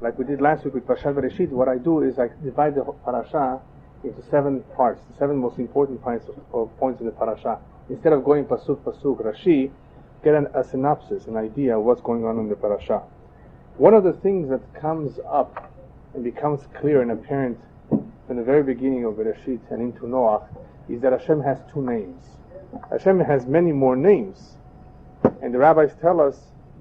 like we did last week with Parashat Bereshit, what I do is I divide the Parasha into 7 parts, the 7 most important points in the Parasha. Instead of going Pasuk, Rashi, get a synopsis, an idea of what's going on in the Parasha. One of the things that comes up and becomes clear and apparent from the very beginning of Bereshit and into Noach is that Hashem has 2 names. Hashem has many more names, and the rabbis tell us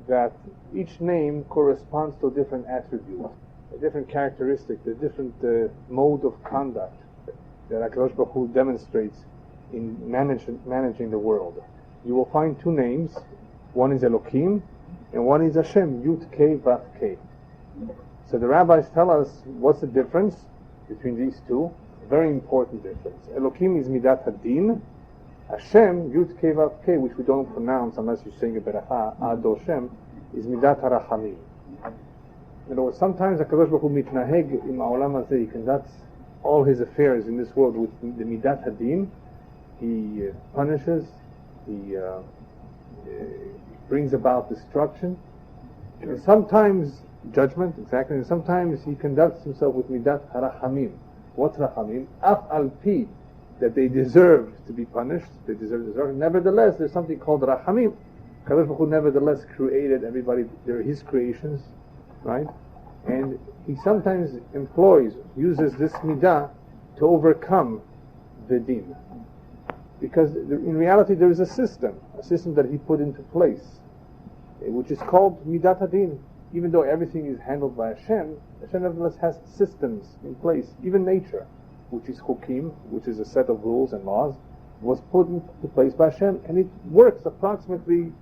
that each name corresponds to a different attribute, a different characteristic, a different mode of conduct that HaKadosh Baruch Hu demonstrates in managing the world. You will find 2 names. One is Elokim, and one is Hashem, Yud Kei Vav Kei. So the rabbis tell us what's the difference between these 2. Very important difference. Elokim is Midat Hadin. Hashem, Yud Kei Vav Kei, which we don't pronounce unless you're saying a beracha, Ado Hashem, is Midat HaRachamim. In other words, sometimes HaKadosh Baruch Hu mitnaheg im ha'olam hazeh, he conducts all his affairs in this world with the Midat Hadin. He punishes, he brings about destruction, and sometimes judgment, exactly, and sometimes he conducts himself with Midat HaRachamim. What's Rachamim? Af al pi, that they deserve to be punished, they deserve destruction. Nevertheless, there's something called Rachamim. Kadosh Baruch Hu nevertheless created everybody, they're his creations, right? And he sometimes uses this midah to overcome the din. Because in reality there is a system that he put into place, which is called Midat Hadin. Even though everything is handled by Hashem, Hashem nevertheless has systems in place. Even nature, which is Hukim, which is a set of rules and laws, was put into place by Hashem, and it works approximately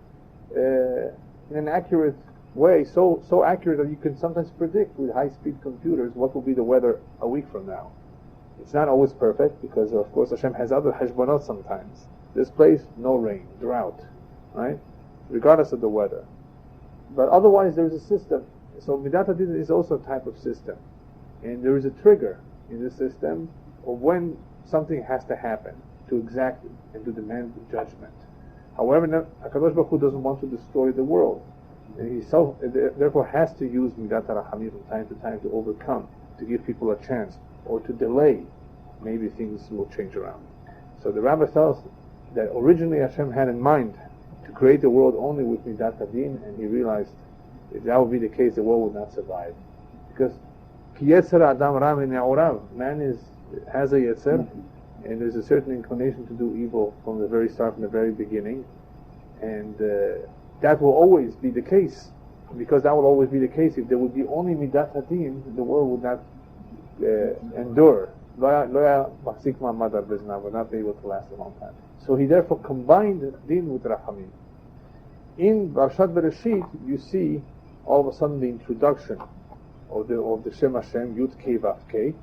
in an accurate way, so accurate that you can sometimes predict with high-speed computers what will be the weather a week from now. It's not always perfect, because of course Hashem has other hashbonot sometimes. This place, no rain, drought, right? Regardless of the weather. But otherwise there is a system. So Midat Hadin is also a type of system. And there is a trigger in the system of when something has to happen to exact and to demand judgment. However, HaKadosh Baruch Hu doesn't want to destroy the world. And he therefore has to use Midat HaRachamim from time to time to overcome, to give people a chance, or to delay. Maybe things will change around. So the Rabbi tells us that originally Hashem had in mind to create the world only with Midat Hadin, and he realized if that would be the case, the world would not survive. Because Ki Yetzer Adam Ra Me'orav, man has a Yetzer, and there's a certain inclination to do evil from the very start, from the very beginning, and that will always be the case. Because that will always be the case. If there would be only Midat Hadin, the world would not endure. Would not be able to last a long time. So he therefore combined Din with Rachamim. In Parashat Bereshit, you see all of a sudden the introduction of the Shem Hashem, Yud Kei Vav Kei,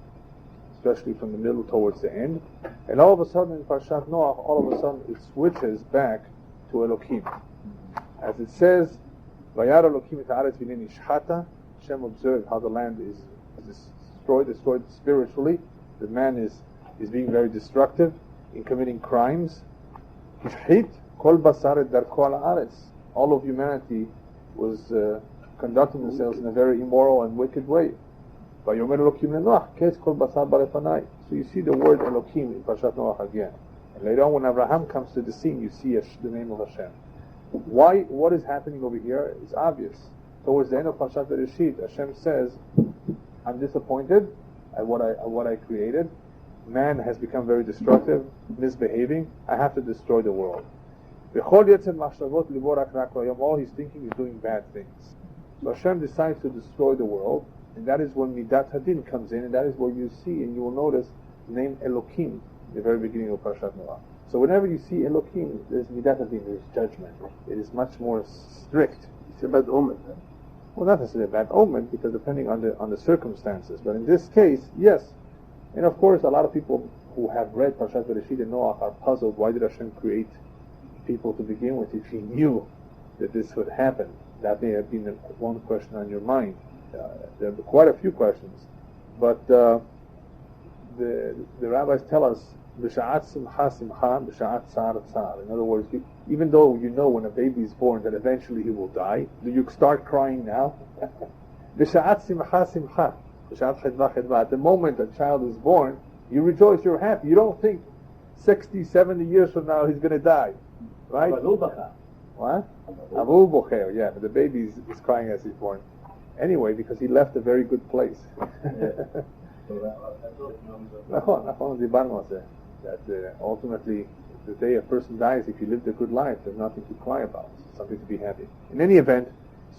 especially from the middle towards the end. And all of a sudden in Parashat Noach, all of a sudden it switches back to Elokim. As it says, Vayar Elokim et haaretz v'nei nishchata, Hashem observed how the land is destroyed spiritually. The man is being very destructive in committing crimes. Hishchit kol basar et darko al haaretz. All of humanity was conducting themselves in a very immoral and wicked way. Vayomer Elokim leNoach, kes kol basar balefanai. So you see the word Elokim in Parashat Noach again. And later on, when Abraham comes to the scene, you see the name of Hashem. Why? What is happening over here is obvious. Towards the end of Parashat Bereshit, Hashem says, I'm disappointed at what I created. Man has become very destructive, misbehaving. I have to destroy the world. All he's thinking is doing bad things. So Hashem decides to destroy the world, and that is when Midat Hadin comes in, and that is where you see, and you will notice the name Elokim, the very beginning of Parashat Noach. So whenever you see Elokim, there's Midat Hadin, there's judgment. It is much more strict. It's a bad omen. Well, not necessarily a bad omen, because depending on the circumstances. But in this case, yes. And of course, a lot of people who have read Parashat Bereshit and Noach are puzzled. Why did Hashem create people to begin with if He knew that this would happen? That may have been one question on your mind. There are quite a few questions. But the rabbis tell us, B'sha'at simcha simcha, b'sha'at tsar tsar. In other words, even though you know when a baby is born that eventually he will die, do you start crying now? B'sha'at simcha simcha. B'sha'at chedva chedva. At the moment a child is born, you rejoice, you're happy. You don't think 60, 70 years from now he's going to die. Right? What? Avul bocher, yeah, but the baby is crying as he's born. Anyway, because he left a very good place. That ultimately, the day a person dies, if he lived a good life, there's nothing to cry about, something to be happy. In any event,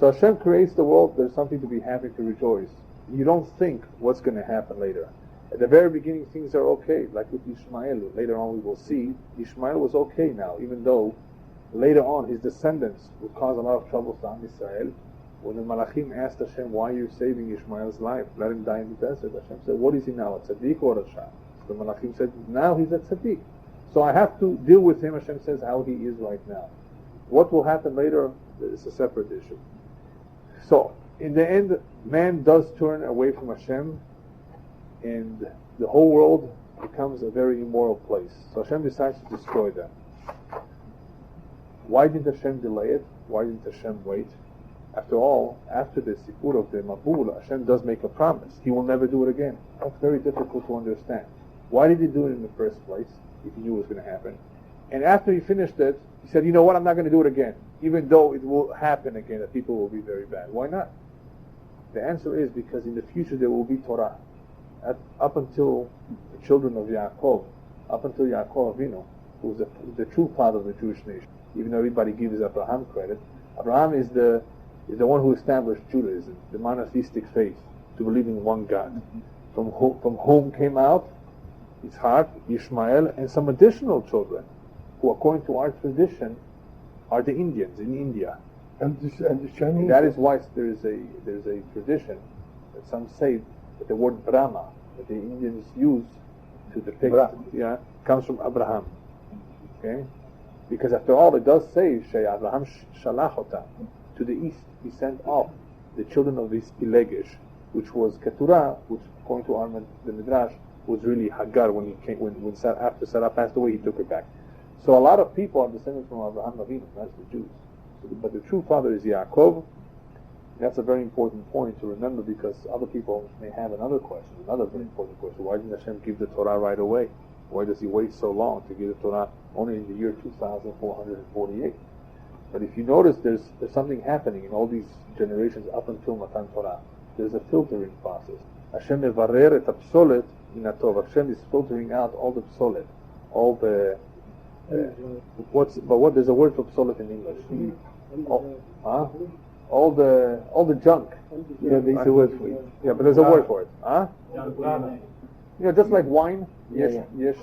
so Hashem creates the world, there's something to be happy, to rejoice. You don't think what's going to happen later. At the very beginning, things are okay, like with Ishmael. Later on, we will see, Ishmael was okay now, even though later on his descendants would cause a lot of trouble to Am Yisrael. When the Malachim asked Hashem, why are you saving Ishmael's life? Let him die in the desert. Hashem said, what is he now, a tzaddik or a Rasha? So the Malachim said, now he's a tzaddik. So I have to deal with him, Hashem says, how he is right now. What will happen later is a separate issue. So, in the end, man does turn away from Hashem, and the whole world becomes a very immoral place. So Hashem decides to destroy them. Why didn't Hashem delay it? Why didn't Hashem wait? After all, after the Sipur of the Mabul, Hashem does make a promise. He will never do it again. That's very difficult to understand. Why did he do it in the first place, if he knew it was going to happen? And after he finished it, he said, you know what, I'm not going to do it again, even though it will happen again, that people will be very bad. Why not? The answer is because in the future there will be Torah. Up until the children of Yaakov, up until Yaakov Avinu, who was the true father of the Jewish nation, even though everybody gives Abraham credit, Abraham is the one who established Judaism, the monotheistic faith, to believe in one God. From whom came out Yitzhak, Ishmael, and some additional children, who according to our tradition are the Indians in India. And the Chinese. That is why there's a tradition that some say that the word Brahma that the Indians use to depict comes from Abraham. Okay? Because after all, it does say Abraham shalach otam. To the east, he sent off the children of this Pilegesh, which was Keturah, which according to the Midrash was really Hagar when he came after Sarah passed away, he took her back. So a lot of people are descendants from Abraham Avinu, that's the Jews. But the true father is Yaakov. That's a very important point to remember, because other people may have another very important question. Why didn't Hashem give the Torah right away? Why does he wait so long to give the Torah only in the year 2448? But if you notice, there's something happening in all these generations up until Matan Torah. There's a filtering process. Hashem mevarer et hapsolet min hatov. Hashem is filtering out all the psolet, all the there's a word for psolet in English. All the junk. Yeah, there's a word for it. Yeah, but there's a word for it. Just like wine. Yes,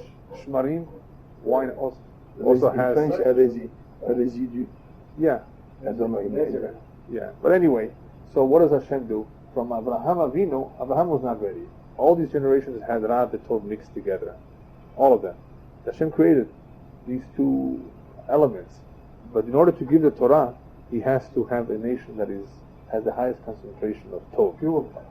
shmarim. Wine also has French a residue. Yeah. I don't know in Israel. Yeah. But anyway, so what does Hashem do? From Abraham Avinu, Abraham was not ready. All these generations had Ra and Tov mixed together. All of them. Hashem created these two elements. But in order to give the Torah, he has to have a nation that has the highest concentration of Tov.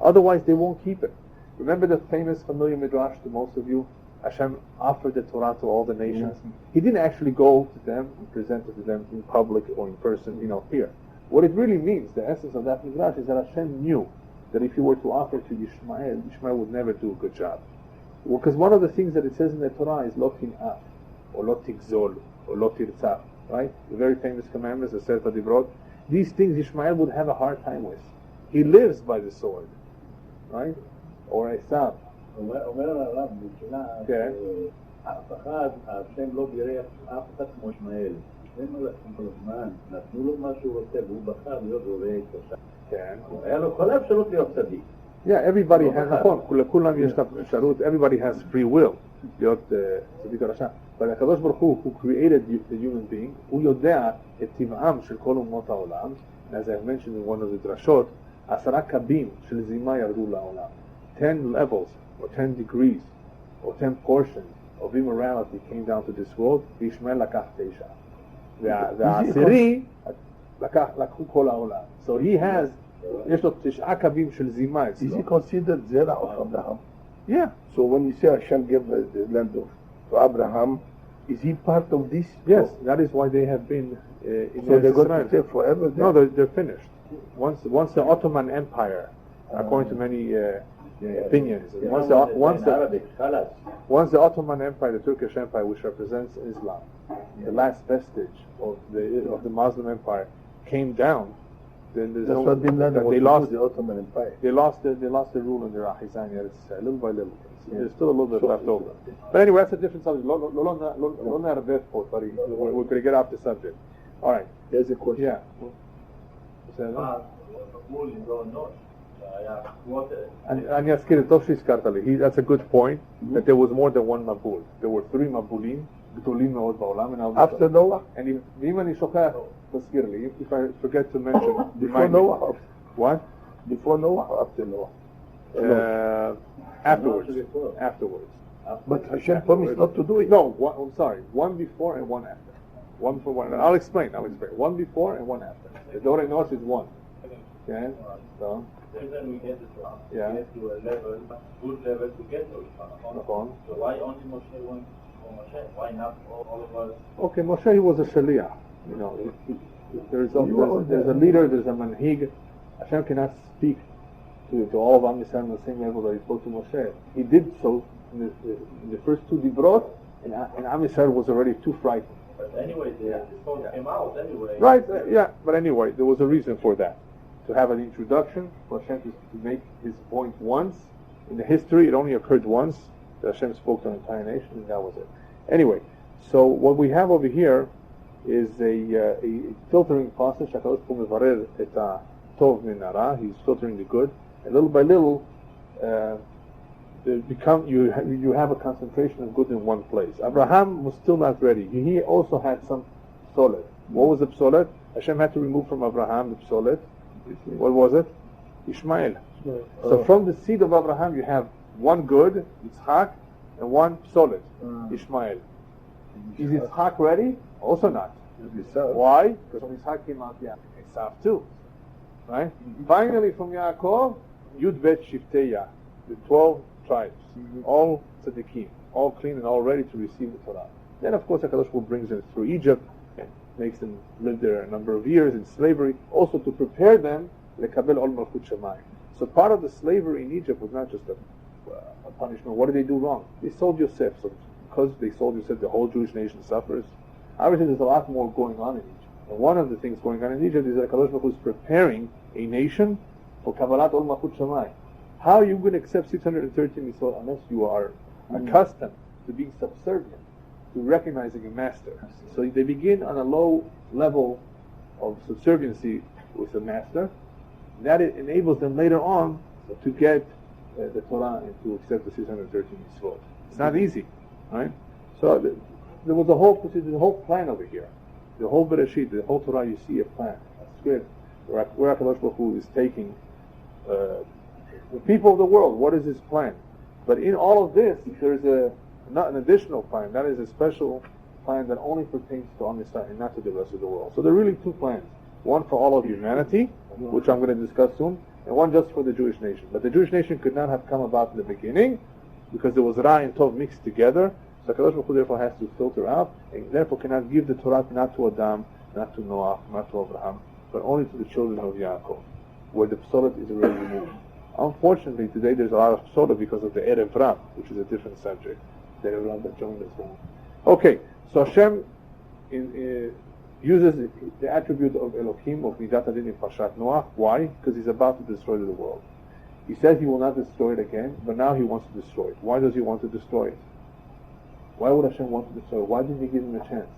Otherwise, they won't keep it. Remember the famous familiar Midrash to most of you? Hashem offered the Torah to all the nations. Yes. He didn't actually go to them and present it to them in public or in person, here. What it really means, the essence of that Midrash, is that Hashem knew that if he were to offer to Ishmael would never do a good job. Because one of the things that it says in the Torah is lo tin'af, or lo tigzol, or lo tirtzach, right? The very famous commandments, the Sefer Divrot. These things Ishmael would have a hard time with. He lives by the sword, right? Or Esav. אומר הרב בתחילה שאף אחד, השם לא בירך אף אחד כמו ישמעאל. שני מלאכים כל הזמן, נתנו לו מה שהוא רוצה, והוא בחר להיות רואה קשה. כן. היה לו כל האפשרות להיות צדיק. Yeah, everybody has, לכולם יש את האפשרות, everybody has free will להיות צדיק הרשע. אבל הקדוש ברוך הוא, who created the human being, הוא יודע את טבעם של כל אומות העולם, as I mentioned in one of the drashot, 10 קבים של זימה ירדו לעולם. 10 levels, or 10 degrees, or 10 portions of immorality came down to this world, וישמעאל לקח 9. והעשירי לקחו כל העולם. So he has, יש לו 9 קווים של זימה אצלו. Is he considered Zerah of Abraham? Yeah. So when you say Hashem gave the land to Abraham, is he part of this? Yes, that is why they have been in So they're going Israel. to stay forever there? No, they're finished. Once the Ottoman Empire according to many opinions. Once in Arabic, khalas. the Ottoman Empire, the Turkish Empire, which represents Islam, the last vestige of the Muslim Empire, came down, then there's That's what Bin Laden was they to lost do, the Ottoman Empire. They lost the rule in the Rahizani, little by little. There's still a little bit left over. But anyway, that's a different subject. We're going to get off the subject. All right. There's a question. Yeah. אני אזכיר טוב שהזכרת לי. That's a good point, that there was more than one מבול. There were 3 מבולים גדולים מאוד בעולם. After Noah? ואם אני שוכח, תזכיר לי. If I forget to mention. Before Noah? What? Before Noah or after Noah? Afterwards. But Hashem promised not to do it. No, I'm sorry. One before and one after. One for one. I'll explain. One before and one after. The Torah Noach is one. Okay? So. Then we get the Torah. Yeah. We get to a level, good level to get to it. So why only Moshe went for Moshe? Why not all of us? Okay, Moshe was a Shaliach. You know, there's a leader, there's a manhig. Hashem cannot speak to all of Am Yisrael on the same level that he spoke to Moshe. He did so in the first 2 dibrot, and Am Yisrael was already too frightened. But anyway, the song came out anyway. Right, but anyway, there was a reason for that. To have an introduction, for Hashem to make his point once. In the history, it only occurred once, that Hashem spoke to an entire nation, and that was it. Anyway, so what we have over here is a filtering process. He's filtering the good. And little by little, you have a concentration of good in one place. Abraham was still not ready. He also had some psolet. What was the psolet? Hashem had to remove from Abraham the psolet. What was it? Ishmael. So from the seed of Abraham you have one good, Yitzhak, and one psolet, Ishmael. Is Yitzhak ready? Also not. Why? Because when Yitzhak came out, Esav too. Right? Finally from Yaakov, Yud Bet Shifteya, the 12 tribes, all tzaddikim, all clean and all ready to receive the Torah. Then of course HaKadosh Baruch Hu brings them through Egypt and makes them live there a number of years in slavery, also to prepare them lekabel ol malchut shamayim. So part of the slavery in Egypt was not just a punishment. What did they do wrong? They sold Yosef. So because they sold Yosef, the whole Jewish nation suffers. Obviously there's a lot more going on in Egypt. And one of the things going on in Egypt is that HaKadosh Baruch Hu is preparing a nation for kabbalat ol malchut shamayim. How are you going to accept 613 mitzvot unless you are accustomed to being subservient, to recognizing a master? So they begin on a low level of subserviency with the master. That it enables them later on to get the Torah and to accept the 613 mitzvot. It's not easy, right? So there was a whole plan over here. The whole Bereshit, the whole Torah, you see a plan, a script, where HaKadosh Baruch Hu is taking the people of the world. What is his plan? But in all of this, there's not an additional plan. That is a special plan that only pertains to Am Yisrael and not to the rest of the world. So there are really 2 plans. One for all of humanity, which I'm going to discuss soon, and one just for the Jewish nation. But the Jewish nation could not have come about in the beginning because there was Ra and Tov mixed together. So HaKadosh Baruch Hu therefore has to filter out, and therefore cannot give the Torah not to Adam, not to Noach, not to Abraham, but only to the children of Yaakov, where the psolet is already removed. Unfortunately, today there's a lot of psolet because of the Erev Ram, which is a different subject. The Erev Ram that joined us. Okay, so Hashem uses the attribute of Elohim, of Midat Adin in Parshat Noach. Why? Because he's about to destroy the world. He says he will not destroy it again, but now he wants to destroy it. Why does he want to destroy it? Why would Hashem want to destroy it? Why didn't he give him a chance?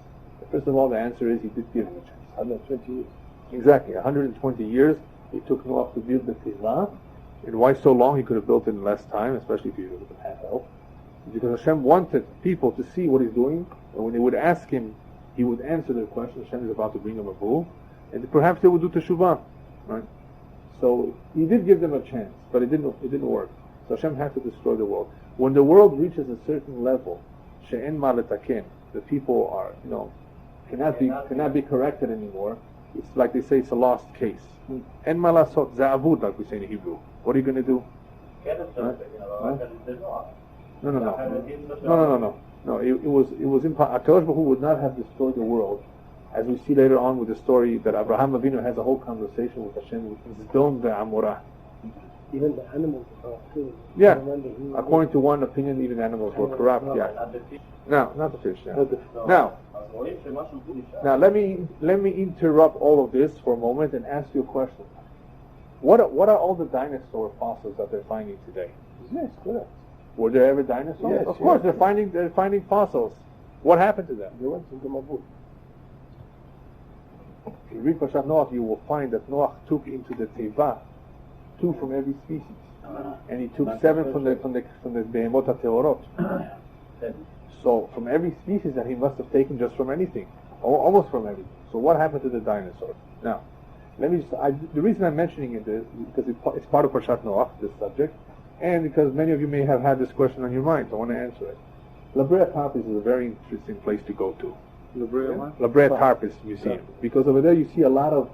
First of all, the answer is he did give him a chance. 120 years. Exactly, 120 years. It took Noach to build the Tefillah. And why so long? He could have built it in less time, especially if he would have had help. Because Hashem wanted people to see what he's doing, and when they would ask him, he would answer their question. Hashem is about to bring them a bull, and perhaps they would do teshuvah, right? So he did give them a chance, but it didn't work. So Hashem had to destroy the world. When the world reaches a certain level, she'en ma letaken, the people are, cannot be corrected anymore. It's like they say, it's a lost case. En ma lasot za'avud, like we say in Hebrew. What are you going to do? No. It was impossible. HaKadosh Baruch Hu would not have destroyed the world, as we see later on with the story that Abraham Avinu has a whole conversation with Hashem with Zdom ve'Amorah. Even the animals are too. Yeah. According to one opinion, even animals were corrupt. Yeah. No, not the fish. Yeah. Now let me interrupt all of this for a moment and ask you a question. What are all the dinosaur fossils that they're finding today? Yes, correct. Were there ever dinosaurs? Yes, of course, yes. they're finding fossils. What happened to them? They went to the Mabul. If you read Parashat Noach, you will find that Noach took into the Teva 2 from every species, and he took 7 from the Behemot HaTeorot. So from every species, that he must have taken just from anything, or almost from everything. So what happened to the dinosaurs? Now, let me. The reason I'm mentioning it is because it's part of Parashat Noach, this subject, and because many of you may have had this question on your mind, so I want to answer it. La Brea Tarpis is a very interesting place to go to. La Brea Tarpis Museum, because over there you see a lot of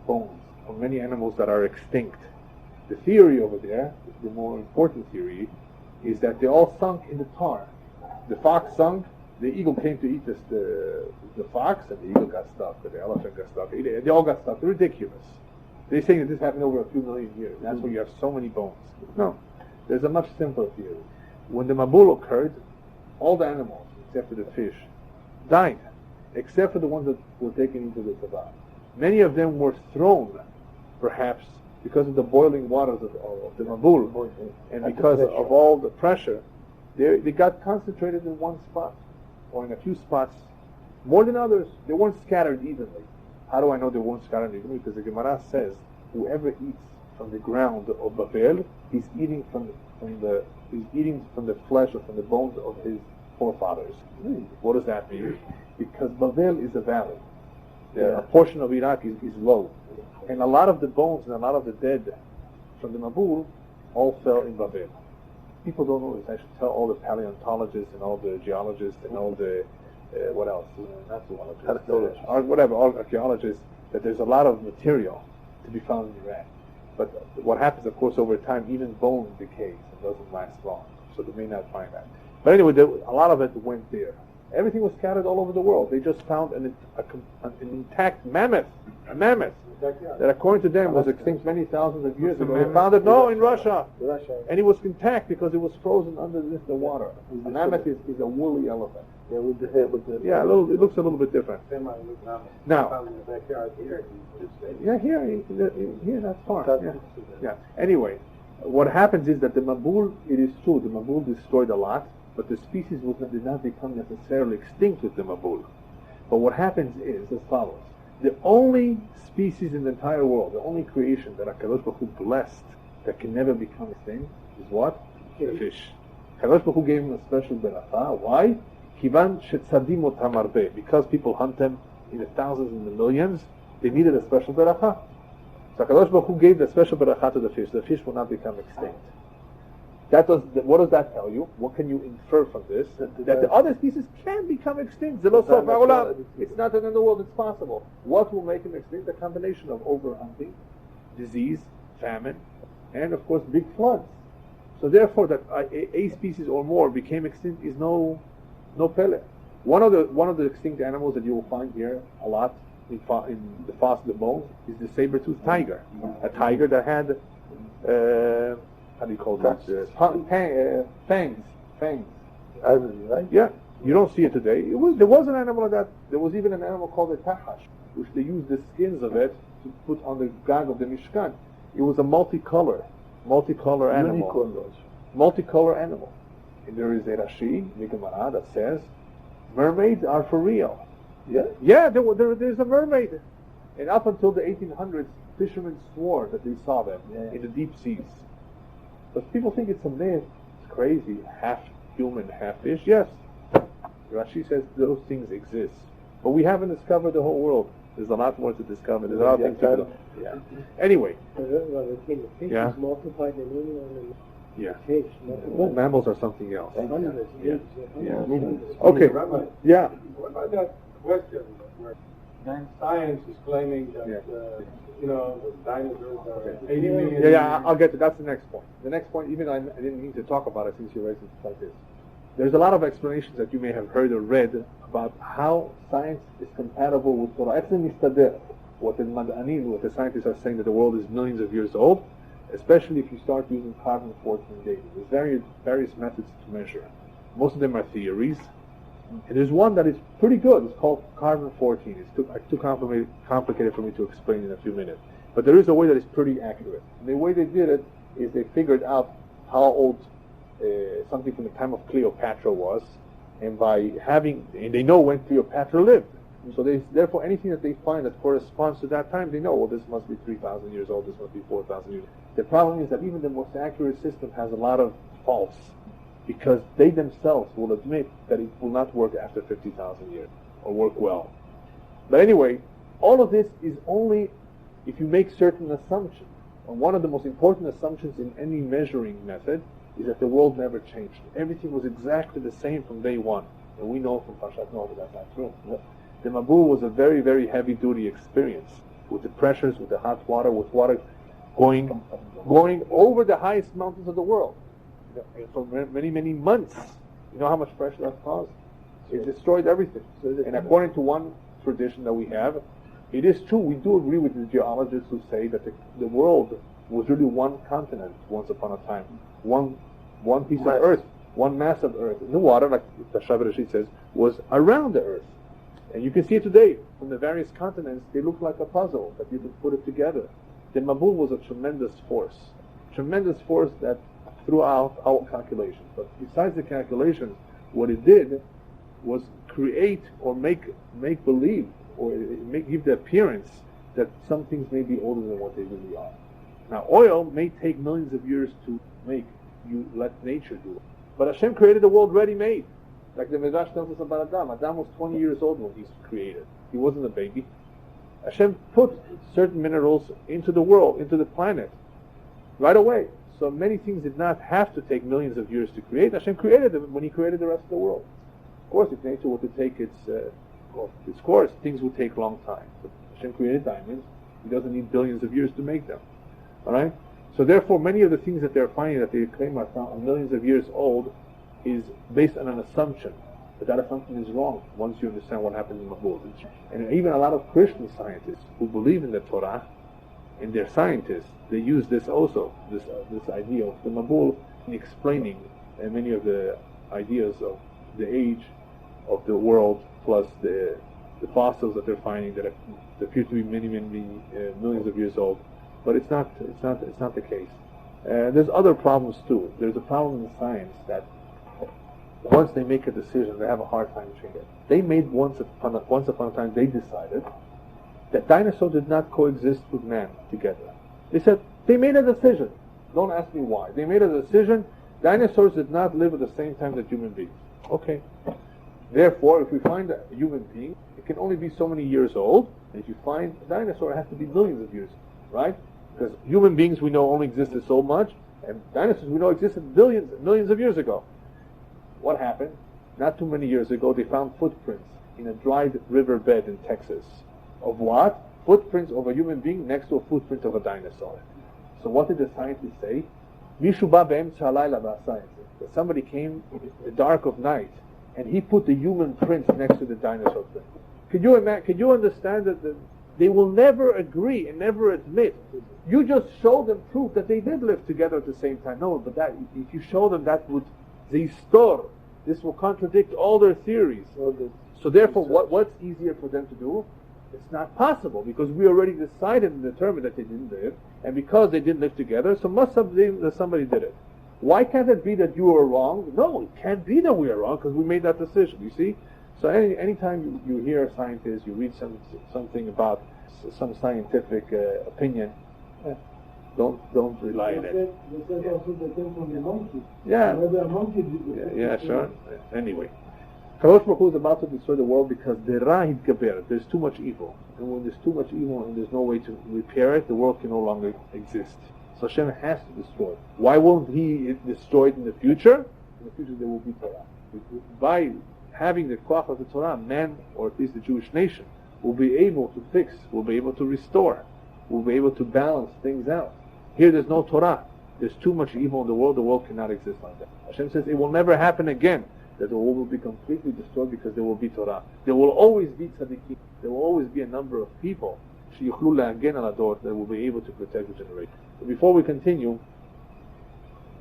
bones of many animals that are extinct. The theory over there, the more important theory, is that they all sunk in the tar. The fox sunk, the eagle came to eat the fox, and the eagle got stuck, or the elephant got stuck. They all got stuck. They're ridiculous. They're saying that this happened over a few million years. That's why you have so many bones. No, there's a much simpler theory. When the Mabul occurred, all the animals, except for the fish, died, except for the ones that were taken into the Teva. Many of them were thrown, perhaps, because of the boiling waters of the Mabul, and because of all the pressure, they got concentrated in one spot, or in a few spots, more than others. They weren't scattered evenly. How do I know they weren't scattered evenly? Because the Gemara says, whoever eats from the ground of Babel, he's eating from the flesh or from the bones of his forefathers. What does that mean? Because Babel is a valley. A portion of Iraq is low. And a lot of the bones and a lot of the dead from the Mabul all fell in Babel. People don't know this. I should tell all the paleontologists and all the geologists and all the, what else? Not zoologists. All archaeologists, that there's a lot of material to be found in Iraq. But what happens, of course, over time, even bone decays and doesn't last long. So they may not find that. But anyway, a lot of it went there. Everything was scattered all over the world. They just found an intact mammoth, that according to them was extinct many thousands of years ago. They found it, in Russia. And it was intact because it was frozen underneath the water. A mammoth is a woolly elephant. Yeah, with the head, with the... Yeah, it looks a little bit different. Now, here, that's far. Yeah. Anyway, what happens is that the Mabul, it is true, the Mabul destroyed a lot, but the species did not become necessarily extinct with the Mabul. But what happens is as follows. The only species in the entire world, the only creation that HaKadosh Baruch Hu blessed that can never become extinct is what? The fish. HaKadosh Baruch Hu gave him a special beracha. Why? Kivan shetzadim otam arbe. Because people hunt them in the thousands and the millions, they needed a special beracha. So HaKadosh Baruch Hu gave the special beracha to the fish. The fish will not become extinct. What does that tell you? What can you infer from this? That the other species can become extinct. It's not the end of the world. It's possible. What will make them extinct? A combination of overhunting, disease, famine, and of course big floods. So therefore, that a species or more became extinct is no pele. One of the extinct animals that you will find here a lot in the fossil bones is the saber-toothed tiger. A tiger that had how do you call that? Fangs. Ivory, right? Yeah. You don't see it today. There was an animal like that. There was even an animal called a tahash, which they used the skins of it to put on the gag of the Mishkan. It was a multicolor animal. Multicolor animal. And there is a Rashi, the Gemara, that says, mermaids are for real. Yeah? Yeah, there's a mermaid. And up until the 1800s, fishermen swore that they saw them in the deep seas. But people think it's a myth. It's crazy. Half human, half fish. Yes. Rashi says those things exist. But we haven't discovered the whole world. There's a lot more to discover. There's a lot of things to do. Yeah. Anyway. The fish is multiplied in yeah. Fish. Well, mammals are something else. Okay. Rabbi, Yeah. what about that question where science is claiming that, the dinosaurs are 80 million Yeah, I'll get to that's the next point. The next point, even I didn't mean to talk about it since you raised it like this. There's a lot of explanations that you may have heard or read about how science is compatible with Torah. What the scientists are saying that the world is millions of years old. especially if you start using carbon-14 dating. There's various methods to measure. Most of them are theories. And there's one that is pretty good. It's called carbon-14. It's too complicated for me to explain in a few minutes. But there is a way that is pretty accurate. And the way they did it is they figured out how old something from the time of Cleopatra was, and they know when Cleopatra lived. So therefore, anything that they find that corresponds to that time, they know, well, this must be 3,000 years old, this must be 4,000 years old. The problem is that even the most accurate system has a lot of faults, because they themselves will admit that it will not work after 50,000 years, or work well. But anyway, all of this is only if you make certain assumptions. And one of the most important assumptions in any measuring method is that the world never changed. Everything was exactly the same from day one. And we know from Parashat Noach that that's not true. The Mabul was a very, very heavy-duty experience, with the pressures, with the hot water, with water going over the highest mountains of the world. For many, many months. You know how much pressure that caused? It destroyed everything. And according to one tradition that we have, it is true, we do agree with the geologists who say that the world was really one continent once upon a time. One piece of earth, one mass of earth. And the water, like the Shabbat says, was around the earth. And you can see it today. From the various continents, they look like a puzzle, that you can put it together. The Mabul was a tremendous force that threw out our calculations. But besides the calculations, what it did was create or make believe, or give the appearance that some things may be older than what they really are. Now, oil may take millions of years to make. You let nature do it. But Hashem created the world ready-made. Like the Midrash tells us about Adam. Adam was 20 years old when he was created. He wasn't a baby. Hashem put certain minerals into the world, into the planet, right away. So many things did not have to take millions of years to create. Hashem created them when He created the rest of the world. Of course, if nature were to take its course, things would take a long time. But Hashem created diamonds. He doesn't need billions of years to make them. All right? So therefore, many of the things that they're finding that they claim are millions of years old is based on an assumption. But that assumption is wrong once you understand what happened in Mabul. And even a lot of Christian scientists who believe in the Torah, and they're scientists, they use this also, this idea of the Mabul, in explaining many of the ideas of the age of the world, plus the fossils that they're finding that appear to be many millions of years old. But it's not the case. There's other problems too. There's a problem in science that once they make a decision, they have a hard time changing it. They made once upon a time, they decided that dinosaurs did not coexist with man together. They said, they made a decision. Don't ask me why. They made a decision. Dinosaurs did not live at the same time that human beings. Okay. Therefore, if we find a human being, it can only be so many years old. And if you find a dinosaur, it has to be millions of years, right? Because human beings we know only existed so much, and dinosaurs we know existed billions, millions of years ago. What happened? Not too many years ago, they found footprints in a dried riverbed in Texas. Of what? Footprints of a human being next to a footprint of a dinosaur. So what did the scientists say? That somebody came in the dark of night and he put the human prints next to the dinosaur print. Could you understand that they will never agree and never admit? You just show them proof that they did live together at the same time. No, but that if you show them that would this will contradict all their theories. So therefore, what's easier for them to do? It's not possible, because we already decided and determined that they didn't live, and because they didn't live together, so must have been that somebody did it. Why can't it be that you are wrong? No, it can't be that we are wrong, because we made that decision, you see? So anytime you hear a scientist, you read something about some scientific opinion, don't rely on it. They said also that came from the monkey. Yeah. Maybe a monkey did it. Yeah, sure. Anyway. Kadosh Baruch Hu is about to destroy the world because there's too much evil. And when there's too much evil and there's no way to repair it, the world can no longer exist. So Hashem has to destroy it. Why won't He destroy it in the future? In the future there will be Torah. By having the koach of the Torah, man, or at least the Jewish nation, will be able to fix, will be able to restore, will be able to balance things out. Here there's no Torah. There's too much evil in the world cannot exist like that. Hashem says it will never happen again, that the world will be completely destroyed because there will be Torah. There will always be tzaddikim. There will always be a number of people that will be able to protect the generation. Before we continue,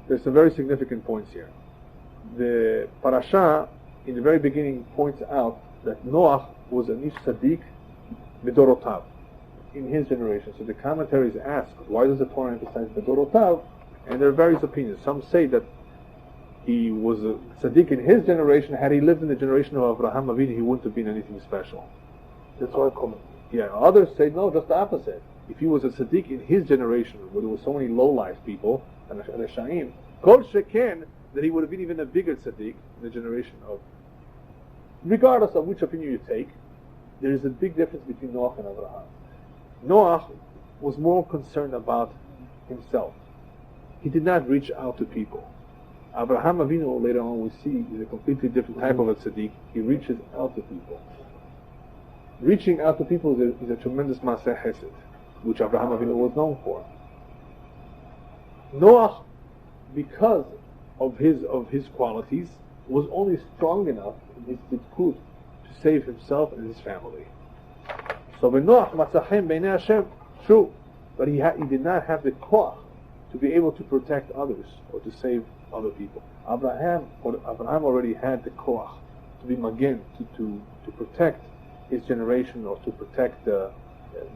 there's some very significant points here. The Parasha, in the very beginning, points out that Noach was an ish tzaddik bedorotav, in his generation. So the commentaries ask, why does the Torah emphasize bedorotav? And there are various opinions. Some say that he was a tzaddik in his generation. Had he lived in the generation of Abraham Avinu, he wouldn't have been anything special. That's one comment. Yeah, others say no, just the opposite. If he was a tzaddik in his generation, where there were so many low-life people, and a sha'im, kol sheken, that he would have been even a bigger tzaddik in the generation of. Regardless of which opinion you take, there is a big difference between Noach and Abraham. Noach was more concerned about himself. He did not reach out to people. Abraham Avinu, later on we see, is a completely different type of a tzaddik. He reaches out to people. Reaching out to people is a tremendous maaseh chesed, which Abraham Avinu was known for. Noach, because of his qualities, was only strong enough in his tzidkut to save himself and his family. So when Noach matzachem b'nei Hashem, true, but he did not have the koach to be able to protect others or to save other people. Abraham already had the koach to be magen, to protect his generation or to protect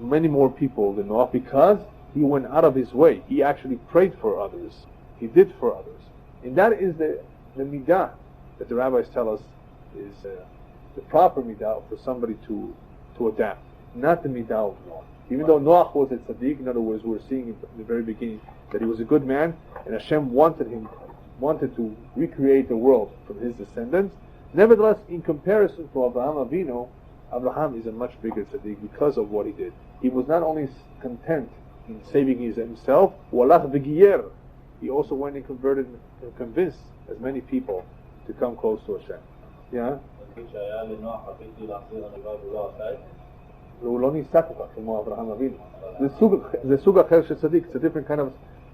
many more people than Noach, because he went out of his way. He actually prayed for others. He did for others. And that is the midah that the rabbis tell us is the proper midah for somebody to adapt, not the midah of Noach. Even though Noach was a tzaddik, in other words, we're seeing in the very beginning that he was a good man, and Hashem wanted to recreate the world from his descendants. Nevertheless, in comparison to Abraham Avinu, Abraham is a much bigger tzaddik because of what he did. He was not only content in saving himself, walach v'giyer, he also went and converted and convinced as many people to come close to Hashem. Yeah? הוא לא ניסה כל כך כמו אברהם אבינו. זה סוג אחר של צדיק, it's a different kind of,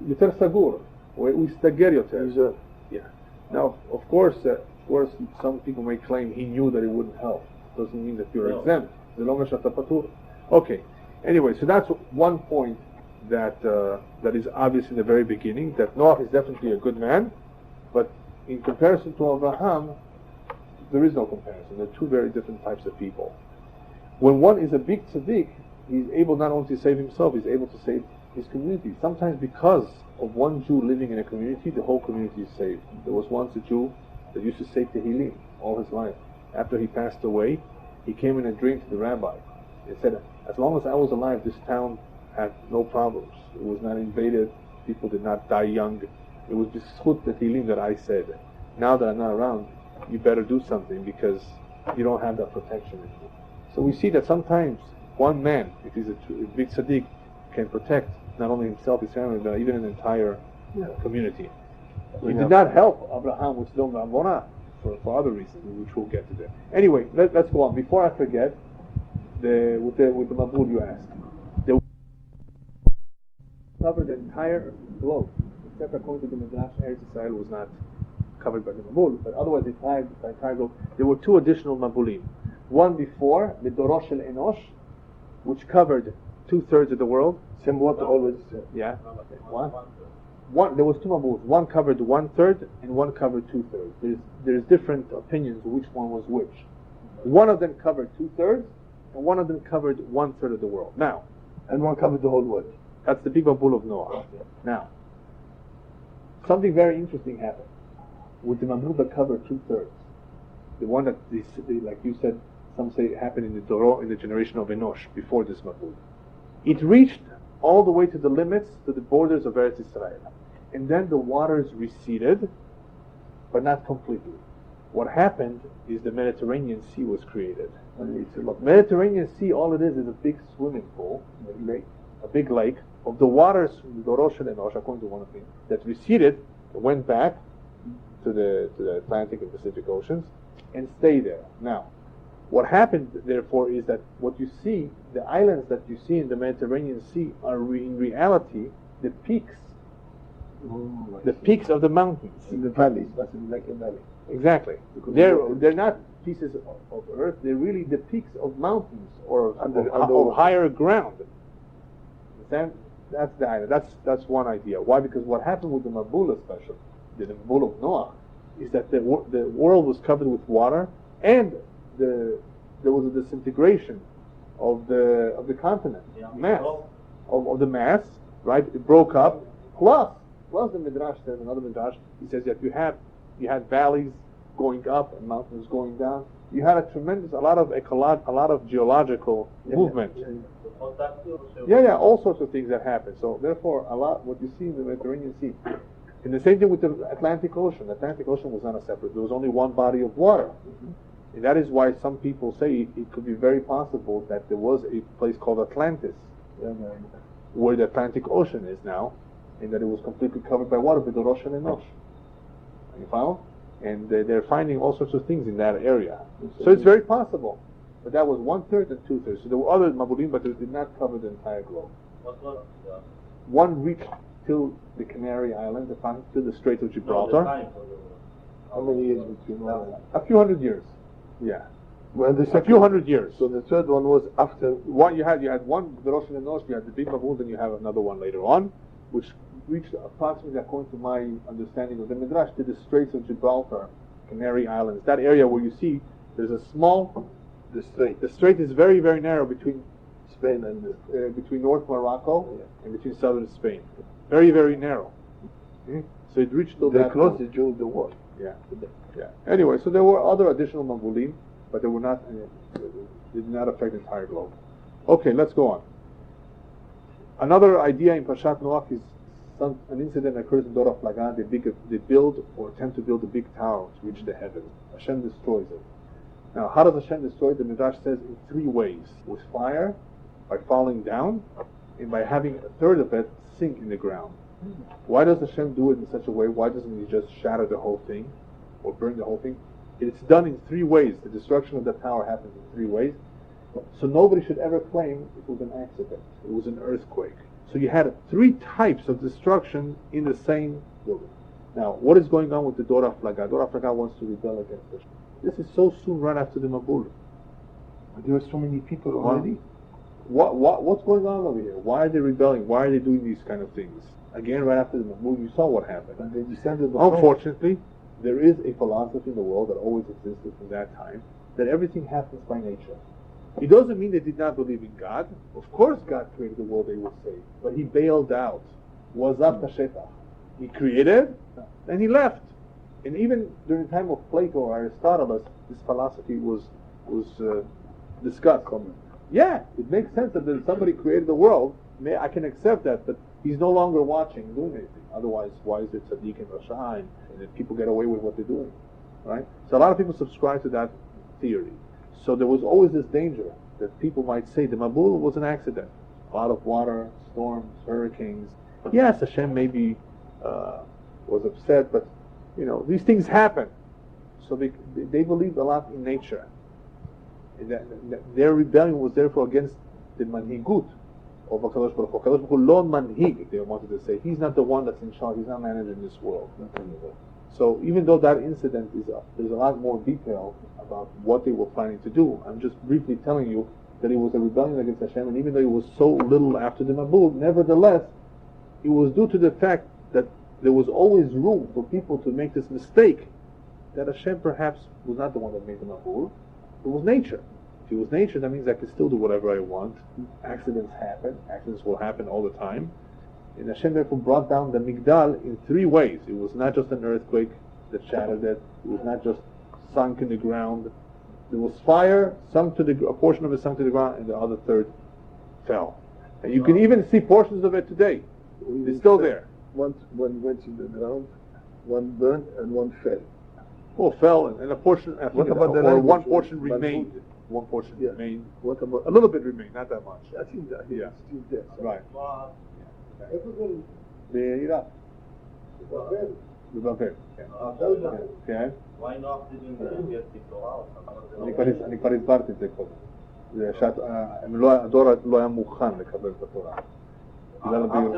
יותר סגור, הוא הסתגר יותר. Yeah. Now, of course, some people may claim he knew that it wouldn't help. Doesn't mean that you're exempt. זה לא אומר שאתה פטור. Okay. Anyway, so that's one point that is obvious in the very beginning, that Noach is definitely a good man, but in comparison to Abraham, there is no comparison. They're two very different types of people. When one is a big tzaddik, he's able not only to save himself, he's able to save his community. Sometimes because of one Jew living in a community, the whole community is saved. There was once a Jew that used to say Tehillim all his life. After he passed away, he came in a dream to the rabbi. He said, as long as I was alive, this town had no problems. It was not invaded. People did not die young. It was just the Tehillim that I said. Now that I'm not around, you better do something because you don't have that protection anymore. So we see that sometimes one man, if he's a big tzaddik, can protect not only himself, his family, but even an entire community. He did not help Abraham with Sodom and Gomorrah for other reasons, which we'll get to there. Anyway, let's go on. Before I forget, with the Mabul you asked, they covered the entire globe, except according to the Midrash, Eretz Israel was not covered by the Mabul, but otherwise the entire globe. There were two additional Mabulim. One before, the Dorosh El Enosh, which covered 2/3 of the world. Same what always. Yeah. One. There was two Mabuls. One covered 1/3 and one covered 2/3. There's different opinions which one was which. One of them covered 2/3 and one of them covered 1/3 of the world. Now, And one covered the whole world. that's the big Mabul of Noah. Now, something very interesting happened with the Mabul that covered 2/3. The one that, like you said, some say it happened in the Doro, in the generation of Enosh, before this Mabul. It reached all the way to the limits, to the borders of Eretz Israel. And then the waters receded, but not completely. What happened is the Mediterranean Sea was created. Mediterranean Sea, all it is a big swimming pool, a big lake, of the waters from the Dorosh and Enosh, according to one of them, that receded, went back to the Atlantic and Pacific Oceans, and stay there. Now, what happened, therefore, is that what you see, the islands that you see in the Mediterranean Sea are in reality the peaks of the mountains. In the valleys, but like a valley. Exactly. They're not pieces of earth, they're really the peaks of mountains or of higher ground. Understand? That's the idea. That's one idea. Why? Because what happened with the Mabul, especially the Mabul of Noach, is that the world was covered with water, and there was a disintegration of the continent, mass of the mass, right? It broke up. Plus the Midrash says, another Midrash, he says that you had valleys going up and mountains going down. You had a lot of geological movement. Yeah, all sorts of things that happened. So therefore, what you see in the Mediterranean Sea, and the same thing with the Atlantic Ocean. The Atlantic Ocean was not a separate. There was only one body of water, and that is why some people say it could be very possible that there was a place called Atlantis, where the Atlantic Ocean is now, and that it was completely covered by water, with the Rosh and Enosh. You follow? And they're finding all sorts of things in that area. So it's very possible. But that was 1/3 and 2/3. So there were other Mabulim, but it did not cover the entire globe. One reached till the Canary Islands, to the Strait of Gibraltar. How many years between one? A few hundred years. Yeah. Well, A few hundred years. So the third one was after. One you had one, the Rosh and Enosh, you had the big Mabul, then you have another one later on, which reached approximately, according to my understanding of the Midrash, to the Straits of Gibraltar, Canary Islands. That area where you see there's a small. The strait. The strait is very, very narrow between Spain and between North Morocco and between southern Spain. Very, very narrow. So it reached till they that. closed it during the war. Yeah. Anyway, so there were other additional Mabulim, but they were not. They did not affect the entire globe. Okay, let's go on. Another idea in Parashat Noach is an incident occurs in Dora Flagan. They build or attempt to build a big tower to reach the heavens. Hashem destroys it. Now, how does Hashem destroy it? The Midrash says in 3 ways: with fire, by falling down, and by having a third of it sink in the ground. Why does Hashem do it in such a way? Why doesn't He just shatter the whole thing or burn the whole thing? It's done in 3 ways. The destruction of the tower happens in 3 ways. So nobody should ever claim it was an accident. It was an earthquake. So you had 3 types of destruction in the same building. Now, what is going on with the Dora Flaga? Dora Flaga wants to rebel against Hashem. This is so soon right after the Mabul. There were so many people already. What's going on over here? Why are they rebelling? Why are they doing these kind of things? Again, right after the Mabul, you saw what happened. And they descended. Unfortunately, there is a philosophy in the world that always existed from that time, that everything happens by nature. It doesn't mean they did not believe in God. Of course God created the world, they would say. But He bailed out. Wazaf Tashetach. He created, and He left. And even during the time of Plato or Aristotle, this philosophy was discussed. Yeah, it makes sense that somebody created the world. I can accept that, but He's no longer watching and doing anything. Otherwise, why is it Tzaddik and Rasha and that people get away with what they're doing? Right? So a lot of people subscribe to that theory. So there was always this danger that people might say the Mabul was an accident. A lot of water, storms, hurricanes. Yes, Hashem maybe was upset, but these things happen. So they believed a lot in nature. And that their rebellion was therefore against the manhigut of HaKadosh Baruch Hu. HaKadosh Baruch Hu lo manhig, they wanted to say. He's not the one that's in charge. He's not managing this world. So even though that incident there's a lot more detail about what they were planning to do, I'm just briefly telling you that it was a rebellion against Hashem, and even though it was so little after the Mabul, nevertheless, it was due to the fact that there was always room for people to make this mistake, that Hashem perhaps was not the one that made the Mabul. It was nature. If it was nature, that means I can still do whatever I want. Accidents happen. Accidents will happen all the time. And Hashem therefore brought down the Migdal in 3 ways. It was not just an earthquake that shattered it. It was not just sunk in the ground. There was fire, a portion of it sunk to the ground, and the other third fell. And you can even see portions of it today. It's still there. One went in the ground, one burned, and one fell. Oh, fell, and a portion. What about the or language? one portion remained. One portion remained. What about a little bit remained, not that much. I think that Yeah. it's still there. Right. everything בעיראק. בבבל. כן. Why not didn't get the Torah? אני כבר הסברתי את זה קודם. הדור לא היה מוכן לקבל את התורה. After them,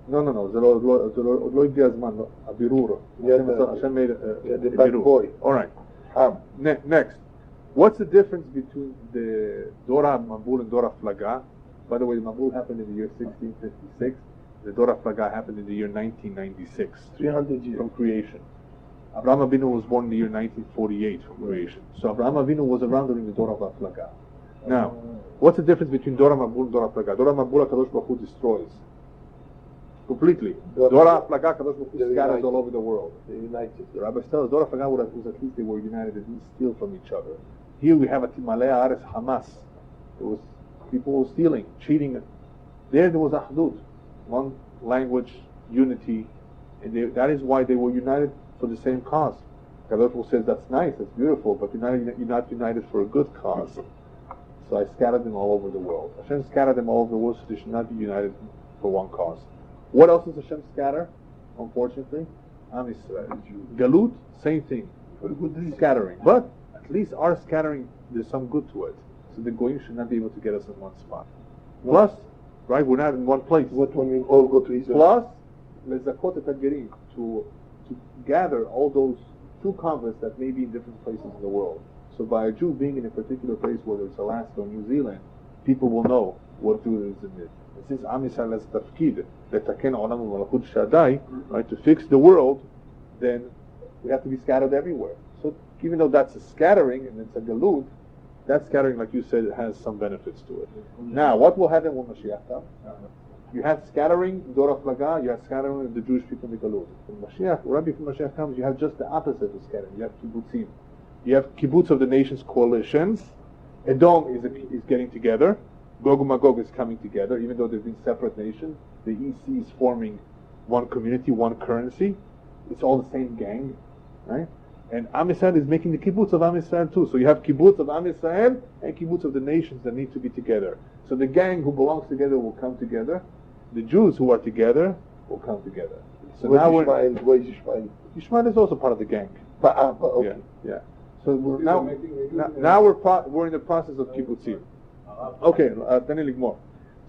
לא, זה עוד לא הגיע הזמן, הבירור. השם בירור. All right. Next. What's the difference between the Dora Mabul and Dora Flaga? By the way, the Mabul happened in the year 1656. The Dor HaPlaga happened in the year 1996. 300 years. From creation. Abraham Avinu was born in the year 1948 from creation. So Abraham Avinu was around during the Dor HaPlaga. Now, what's the difference between Dor HaMabul and Dor HaPlaga? Dor HaMabul, HaKadosh Baruch Hu destroys. Completely. Dor HaPlaga, HaKadosh Baruch Hu scatters all over the world. They're united. The rabbis tell us Dor HaPlaga was at least they were united, they didn't steal from each other. Here we have a Timalei Ares Hamas. There was people who were stealing, cheating. There was Ahdut. One language, unity. And that is why they were united for the same cause. HaKadosh Baruch Hu says, that's nice, that's beautiful, but you're not united for a good cause. So I scattered them all over the world. Hashem scattered them all over the world, so they should not be united for one cause. What else does Hashem scatter? Unfortunately, Am Yisrael. Galut, same thing. Scattering. But at least our scattering, there's some good to it. So the Goyim should not be able to get us in one spot. Plus, right, we're not in one place. What when we all go to Israel? Plus, lezakot et hagerim, to gather all those two converts that may be in different places in the world. So by a Jew being in a particular place, whether it's Alaska or New Zealand, people will know what Judaism is. And since Am Yisrael has tafkid, letaken olam u'malachut shadai, right, to fix the world, then we have to be scattered everywhere. So even though that's a scattering and it's a galut, that scattering, like you said, has some benefits to it. Now, what will happen when Mashiach comes? You had scattering, Dor HaPlaga, you had scattering of the Jewish people in the galut. When Mashiach comes, you have just the opposite of scattering. You have kibbutzim. You have kibbutz of the nations coalitions. Edom is getting together. Gog and Magog is coming together, even though they've been separate nations. The EC is forming one community, one currency. It's all the same gang, right? And Am Yisrael is making the kibbutz of Am Yisrael too. So you have kibbutz of Am Yisrael and kibbutz of the nations that need to be together. So the gang who belongs together will come together. The Jews who are together will come together. So now Yishmael is also part of the gang. Okay. Yeah. So now we're in the process of kibbutzim. Okay, Daniel Ligmor.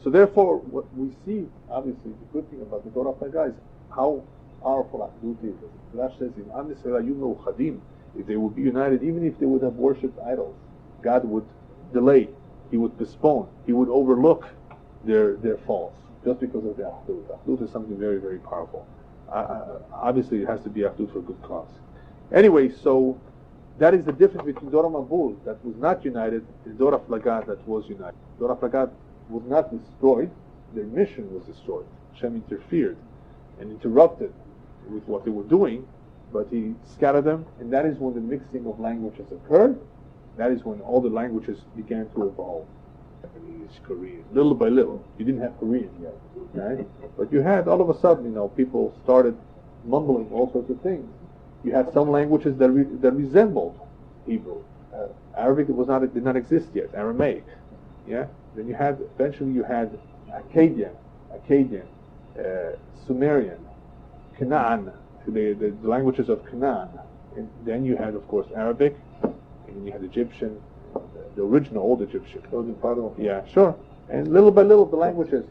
So therefore, what we see, obviously, the good thing about the Dor HaPlaga is how powerful Achdut is. Rashi says, in Am Yisrael Yumnu Chadim, if they would be united, even if they would have worshipped idols, God would delay, He would postpone, He would overlook their faults, just because of the Achdut. Achdut is something very, very powerful. Obviously, it has to be Achdut for a good cause. Anyway, so that is the difference between Dor HaMabul, that was not united, and Dor HaPlaga, that was united. Dor HaPlaga was not destroyed, their mission was destroyed. Hashem interfered and interrupted with what they were doing, but He scattered them, and that is when the mixing of languages occurred. That is when all the languages began to evolve. Japanese, Korean, little by little. You didn't have Korean yet, right? But you had, all of a sudden, people started mumbling all sorts of things. You had some languages that resembled Hebrew. Arabic did not exist yet. Aramaic, yeah. Then eventually you had Akkadian, Sumerian, Canaan, the languages of Canaan. And then you had, of course, Arabic, and then you had Egyptian, the original old Egyptian. Yeah, sure. And little by little, the languages,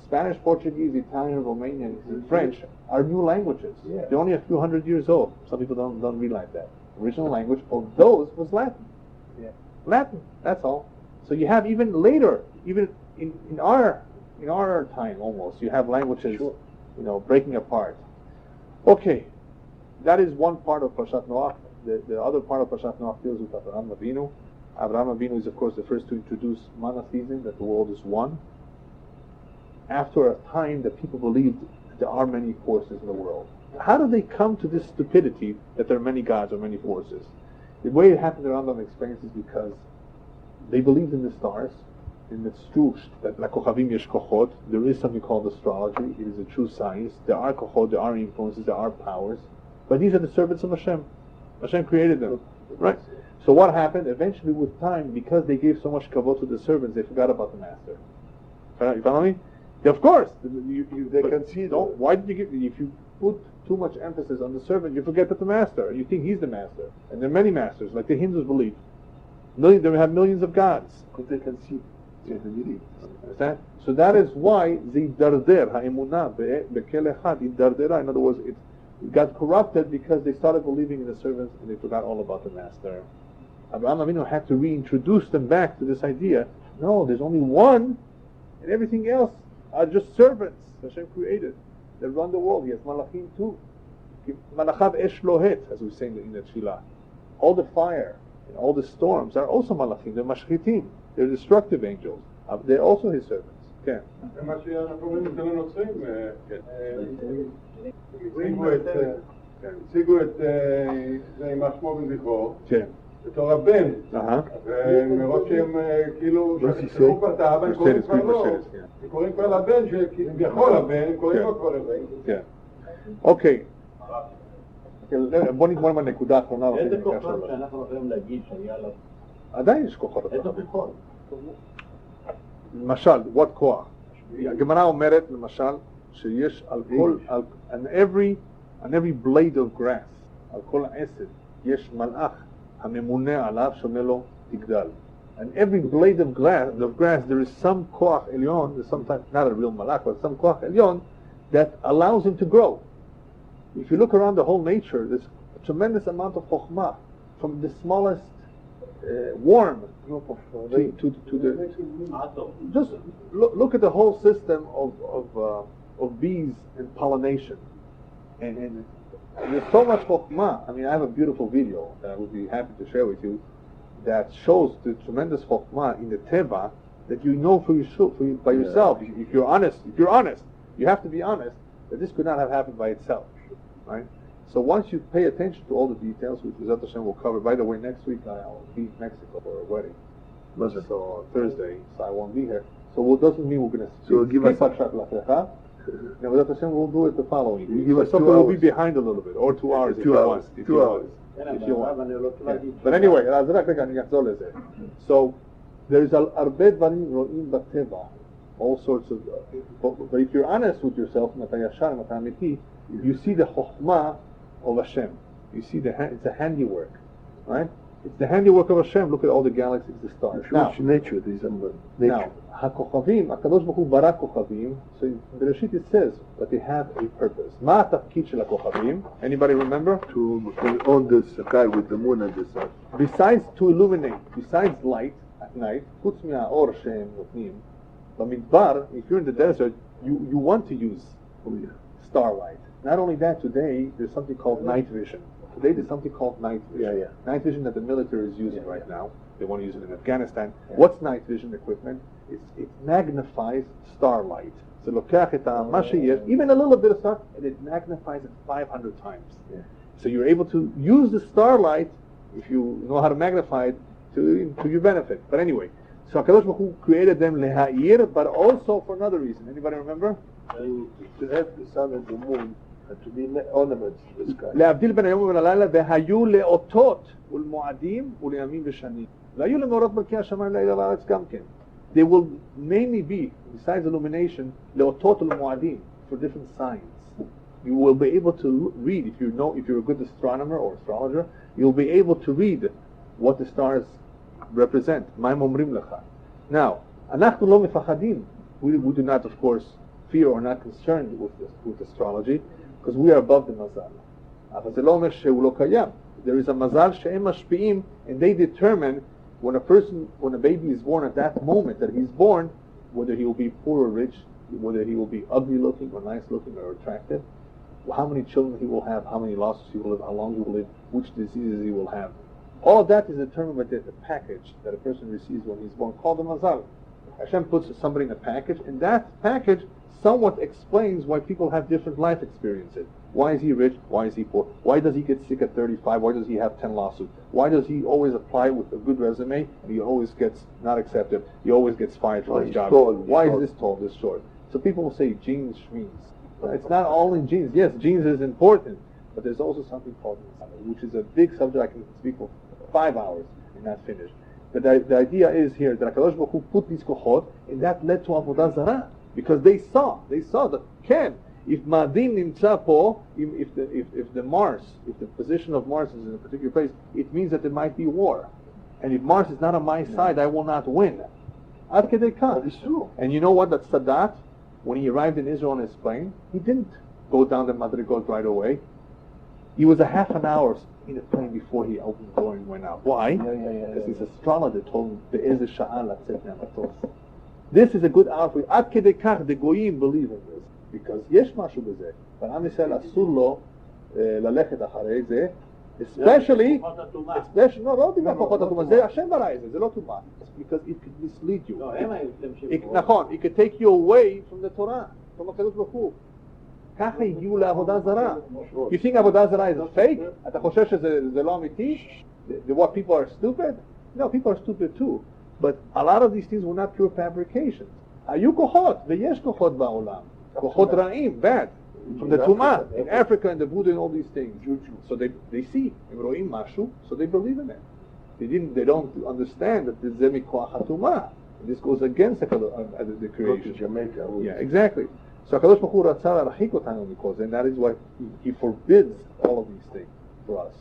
Spanish, Portuguese, Italian, Romanian, and French are new languages. Yeah. They're only a few hundred years old. Some people don't realize that. Original language of those was Latin. Yeah. Latin, that's all. So you have even later, even in our time almost, you have languages, breaking apart. Okay, that is one part of Parashat Noach. The other part of Parashat Noach deals with Abraham Avinu. Abraham Avinu is, of course, the first to introduce monotheism, that the world is one. After a time that people believed there are many forces in the world. How do they come to this stupidity that there are many gods or many forces? The way it happened around them experience is because they believed in the stars, and it's true that la kochavim yesh kochot, there is something called astrology, it is a true science, there are kochot, there are influences, there are powers, but these are the servants of Hashem. Hashem created them, right? So what happened? Eventually with time, because they gave so much kavod to the servants, they forgot about the master. You follow me? Of course, they can see. Why did you give? If you put too much emphasis on the servant, you forget that the master. You think he's the master, and there are many masters, like the Hindus believe. They have millions of gods. Because they can see. Understand? So that is why the darder ha'emunah bekel echad idardera. In other words, it got corrupted because they started believing in the servants and they forgot all about the master. Abraham Avinu had to reintroduce them back to this idea. No, there's only one and everything else are just servants Hashem created that run the world. He has malachim too. Malachav esh lohet, as we say in the tefillah. All the fire and all the storms are also malachim. They're mashchitim. They're destructive angels. They're also his servants. Okay. מה שאנחנו רואים אצל הנוצרים, הציגו את זה עם שמו וזכרו, בתור הבן, ומרוב שהם כאילו שכחו כבר את האבא, הם קוראים כבר לא, הם קוראים כבר לבן, שכביכול הבן, הם קוראים לו כבר לבן. כן. אוקיי. בוא נגמור מהנקודה האחרונה. איזה כוחות שאנחנו יכולים להגיד שהיה לו? עדיין יש כוחות. איזה כוחות? למשל, what כוח? הגמרא אומרת, למשל, שיש על כל, on every blade of grass, על כל העשב, יש מלאך הממונה עליו שאומר לו, תגדל. On every blade of grass, there is some כוח עליון, there's sometimes not a real מלאך, but some כוח עליון that allows him to grow. If you look around the whole nature, there's a tremendous amount of chokhmah, from the smallest worm to the... Just look at the whole system of bees and pollination. And there's so much chokhmah. I mean, I have a beautiful video that I would be happy to share with you that shows the tremendous chokhmah in the teva that you know by yourself. If you're honest, you have to be honest that this could not have happened by itself, right? So once you pay attention to all the details, which Bezrat Hashem will cover. By the way, next week I'll be in Mexico for a wedding. So Thursday, so I won't be here. So what doesn't mean we're going to... So give us... Now Bezrat Hashem will do it the following week. Give us 2 hours. We'll be behind a little bit, or 2 hours if 2 you hours. want. 2 hours. If you want. But anyway, so there is הרבה דברים רואים בטבע, all sorts of... But if you're honest with yourself, אם אתה ישר, אם אתה אמיתי, you see the chokhmah of Hashem. You see it's a handiwork, right? It's the handiwork of Hashem. Look at all the galaxies, the stars. Now, nature, these are nature. Now, HaKochavim, HaKadosh Baruch Hu bara Kochavim. So in Bereshit it says that they have a purpose. Ma tafkid shel HaKochavim? Anybody remember? To own the sky with the moon and the sun. Besides to illuminate, besides light at night, חוץ מהאור שהם נותנים, במדבר, if you're in the desert, you want to use starlight. Not only that, today there's something called night vision. Today there's something called night vision. Night vision that the military is using right now. They want to use it in Afghanistan. What's night vision equipment? It magnifies starlight. So לוקח את מה שיש, even a little bit of star, and it magnifies it 500 times. So you're able to use the starlight, if you know how to magnify it, to your benefit. But anyway, so HaKadosh Baruch Hu created them leha'ir, but also for another reason. Anybody remember? To have the sun and the moon and to be ornaments to the sky. להבדיל בין היום ובין הלילה, והיו לאותות ולמועדים ולימים ושנים. והיו למאורות מלכי השמיים לעיל הארץ גם כן. They will mainly be, besides illumination, לאותות ולמועדים, for different signs. You will be able to read, if you're a good astronomer or astrologer, you'll be able to read what the stars represent. מה הם אומרים לך. Now, אנחנו לא מפחדים. We do not, of course, fear or not concerned with astrology, because we are above the mazal. אבל זה לא אומר שהוא לא קיים. There is a mazal שהם משפיעים, and they determine when a baby is born at that moment that he's born, whether he will be poor or rich, whether he will be ugly looking or nice looking or attractive, how many children he will have, how many losses he will live, how long he will live, which diseases he will have. All of that is determined by the package that a person receives when he's born, called the mazal. Hashem puts somebody in a package, and that package somewhat explains why people have different life experiences. Why is he rich? Why is he poor? Why does he get sick at 35? Why does he have 10 lawsuits? Why does he always apply with a good resume and he always gets not accepted? He always gets fired from his job. Why is this tall, this short? So people will say genes, schmeens. It's not all in genes. Yes, genes is important, but there's also something called mazal, which is a big subject I can speak for 5 hours and not finish. But the idea is here that HaKadosh Baruch Hu put these kochot, and that led to Avodah Zarah. Because they saw that if Ma'adim nimtza po, if the position of Mars is in a particular place, it means that there might be war. And if Mars is not on my side, I will not win. Ad kedei kan. It's true. And you know what? That Sadat, when he arrived in Israel on his plane, he didn't go down the Madrigot right away. He was a half an hour in the plane before he opened the door and went out. Why? Because his astrologer told him, "Be'ezeh sha'ah latzet me'amatos." This is a good hour for you. עד כדי כך, the goyim believe in this. Because יש משהו בזה. אבל עם ישראל אסור לו ללכת אחרי זה. Especially, לא בגלל כוחות הטומאה, זה השם ברא את זה, זה לא טומאה. Because it could mislead you. נכון, it could take you away from the Torah, from הקדוש ברוך הוא. ככה הגיעו לעבודה זרה. You think עבודה זרה is a fake? אתה חושב שזה לא אמיתי? What, people are stupid? No, people are stupid too. But a lot of these things were not pure fabrications. היו כוחות, ויש כוחות בעולם. כוחות רעים, bad. From the Tumah, in Africa and the Buddha and all these things. So they see, הם רואים משהו, so they believe in it. They don't understand that this is מכוח הטומאה. This goes against the creation. Jamaica. Yeah, exactly. So הקדוש ברוך הוא רצה להרחיק אותנו מכל זה, and that is why he forbids all of these things for us.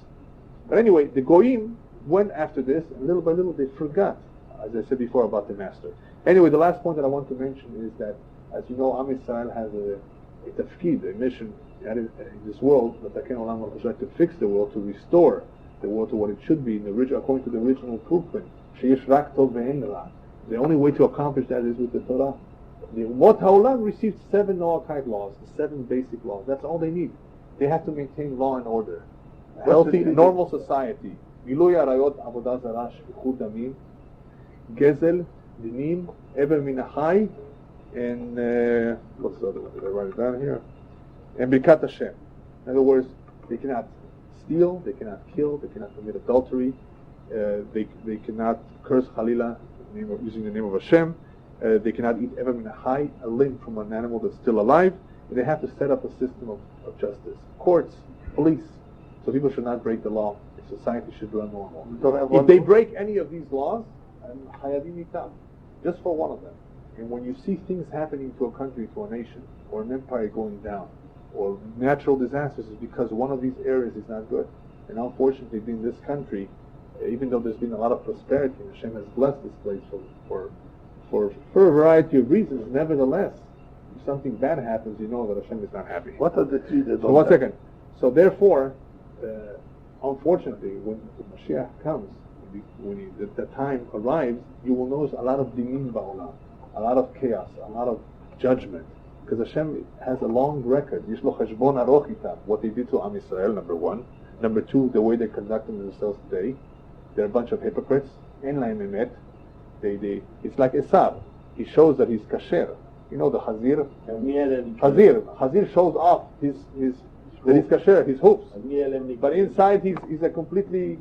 But anyway, the goyim went after this, and little by little they forgot, as I said before, about the master. Anyway, the last point that I want to mention is that, as you know, Am Yisrael has a tafkid, a mission in this world, that Taken Olam will try to fix the world, to restore the world to what it should be, according to the original blueprint. Sheyesh rak tov ve'en ra. The only way to accomplish that is with the Torah. The Umot HaOlam received 7 Noachite laws, 7 basic laws. That's all they need. They have to maintain law and order. A healthy, normal society. Gilui arayot, avodah zarah, shfichut damim, gezel, dinim, eber min hachai, and what's the other one? Did I write it down here? And Birkat Hashem. In other words, they cannot steal, they cannot kill, they cannot commit adultery, they cannot curse Halila using the name of Hashem, they cannot eat ever min hachai, a limb from an animal that's still alive, and they have to set up a system of justice. Courts, police, so people should not break the law. Society should run normal. If they break any of these laws, hayavim itam, just for one of them. And when you see things happening to a country, to a nation, or an empire going down, or natural disasters, is because one of these areas is not good. And unfortunately, in this country, even though there's been a lot of prosperity, and Hashem has blessed this place for a variety of reasons, nevertheless, if something bad happens, you know that Hashem is not happy. What are the 3 that don't? So 1 second. So therefore, unfortunately, when Mashiach comes, when the time arrives, you will notice a lot of dinim ba'olam, a lot of chaos, a lot of judgment, because Hashem has a long record. Yishlo cheshbon aroch itam, what they did to Am Yisrael, number 1. Number 2, the way they conduct themselves today. They're a bunch of hypocrites. En lahem emet. It's like Esav. He shows that he's kasher. You know the Hazir shows off that he's kasher, his hoofs. But inside he's a completely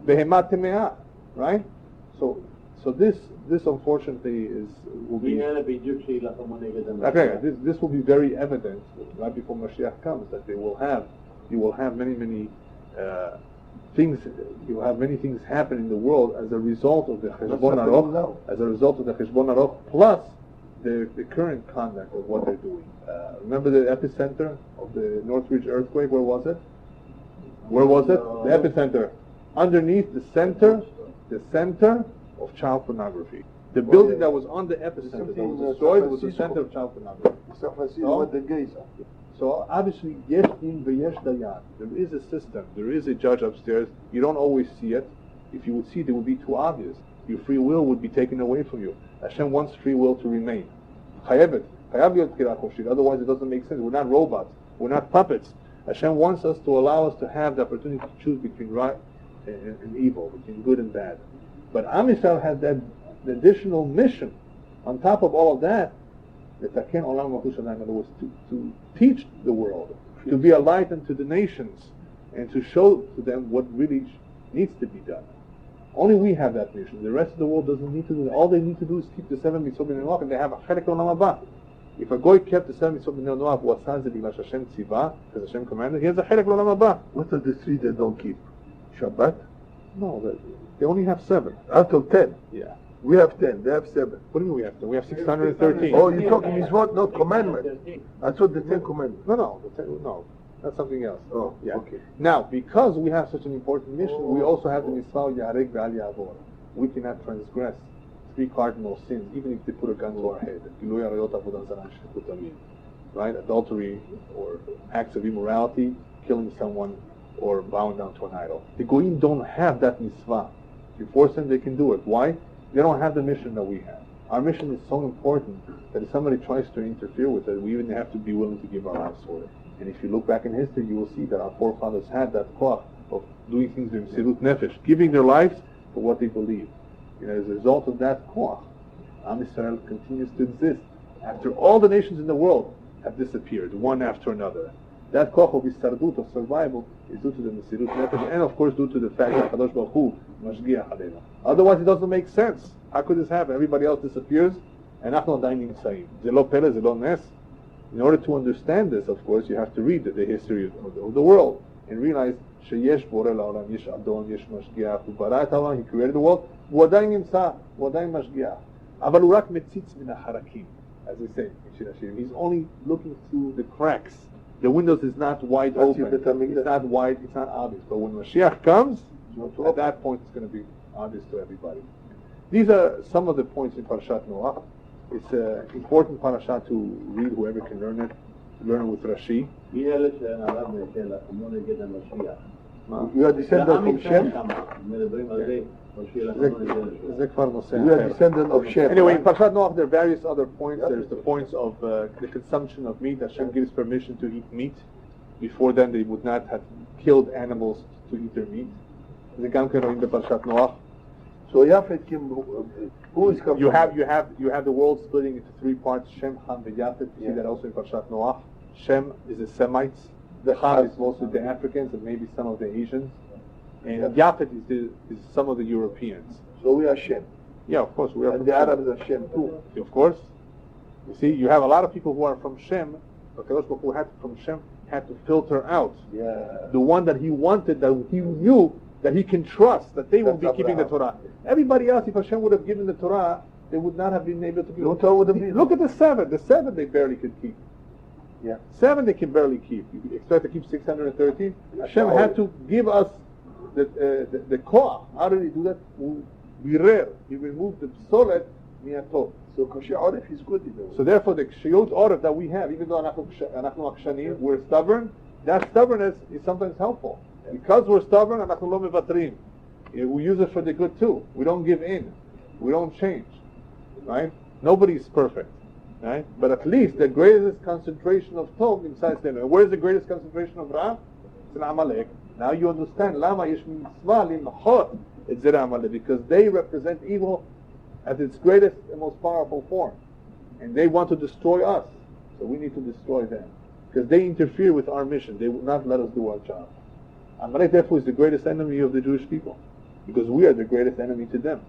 behemat temeah, right? So this unfortunately will be this will be very evident right before Mashiach comes, that you will have many things. You have many things happen in the world as a result of the cheshbon aroch, plus the current conduct of what they're doing. Remember the epicenter of the Northridge earthquake? Where was it? The epicenter, underneath the center of child pornography. The building that was on the epicenter that was destroyed was the center of child pornography. So obviously, yesh din v'yesh dayan. There is a system. There is a judge upstairs. You don't always see it. If you would see it, it would be too obvious. Your free will would be taken away from you. Hashem wants free will to remain. Otherwise, it doesn't make sense. We're not robots. We're not puppets. Hashem wants us to allow us to have the opportunity to choose between right and evil, between good and bad. But Am Yisrael has that additional mission. On top of all of that, in other words, to teach the world, to be a light unto the nations, and to show to them what really needs to be done. Only we have that mission. The rest of the world doesn't need to do that. All they need to do is keep the 7 mitzvot b'nei Noach, and they have a chelek l'olam haba. If a goy kept the 7 mitzvot b'nei Noach, what says it because Hashem tzivah, because Hashem commanded, he has a chelek l'olam haba. What are the 3 they don't keep? Shabbat? No, they only have 7. Out of 10? Yeah. We have 10, they have 7. What do you mean we have 10? We have 613. Oh, you're talking mitzvot, not commandment. I thought the 10 commandments. No, that's something else. Oh, yeah. Okay. Now, because we have such an important mission, we also have the mitzvah yarek ve'al yavor. We cannot transgress 3 cardinal sins, even if they put a gun to our head. Right? Adultery, or acts of immorality, killing someone, or bowing down to an idol. The goyim don't have that mitzvah. If you force them, they can do it. Why? They don't have the mission that we have. Our mission is so important that if somebody tries to interfere with it, we even have to be willing to give our lives for it. And if you look back in history, you will see that our forefathers had that koach of doing things in sirut nefesh, giving their lives for what they believe. And as a result of that koach, Am Yisrael continues to exist after all the nations in the world have disappeared, one after another. That koach of histardut, of survival, is due to the mesirut nefesh, and of course due to the fact that Kadosh Baruch Hu mashgiach aleinu. Otherwise, it doesn't make sense. How could this happen? Everybody else disappears, and אנחנו עדיין נמצאים. זה לא פלא, זה לא נס. In order to understand this, of course, you have to read the history of the world and realize שיש בורא לעולם, יש אדון, יש משגיח, הוא ברא את העולם, he created the world, הוא עדיין נמצא, הוא עדיין משגיח. אבל הוא רק מציץ מן החרקים, as we say, he's only looking through the cracks. The windows is not wide open, it's not wide, it's not obvious. But when Mashiach comes, at that point it's going to be obvious to everybody. These are some of the points in Parashat Noach. It's an important parasha to read, whoever can learn it with Rashi. We are descendants from Shem. We are descendants of Shem. Anyway, in Parashat Noach there are various other points. There's the points of the consumption of meat. Hashem gives permission to eat meat. Before then they would not have killed animals to eat their meat. The Gamken in the Parashat Noach. So Yafet came, who is coming? You have the world splitting into three parts: Shem, Ham, and Yafet. You see that also in Parashat Noach. Shem is the Semites. The Ham is mostly the Africans and maybe some of the Asians. And Yafet is some of the Europeans. So we are Shem. Yeah, of course we are. And the Arabs are Shem too. Of course. You see, you have a lot of people who are from Shem, but Kadosh Baruch Hu had to filter out the one that he wanted, that he knew that he can trust, that they will be keeping the Torah. Everybody else, if Hashem would have given the Torah, they would not have been able to keep it. Look at the seven. The seven they barely could keep. Yeah. 7 they can barely keep. You expect to keep 613? Hashem had to give us the koach. How did he do that? Birer. He removed the psolet miyatot. So Kosher Orif is good. So therefore the Kshiyot Orif that we have, even though Anachnu Akshanim, we're stubborn, that stubbornness is sometimes helpful. Because we're stubborn, Anachnu Lo Mevatrim. We use it for the good too. We don't give in. We don't change. Right? Nobody's perfect. Right? But at least the greatest concentration of Tov inside them. And where's the greatest concentration of Ra? It's in Amalek. Now you understand Lama Yesh Mitzvah Limchot et Zera Amalek, because they represent evil at its greatest and most powerful form. And they want to destroy us. So we need to destroy them. Because they interfere with our mission. They will not let us do our job. Amalek therefore is the greatest enemy of the Jewish people. Because we are the greatest enemy to them.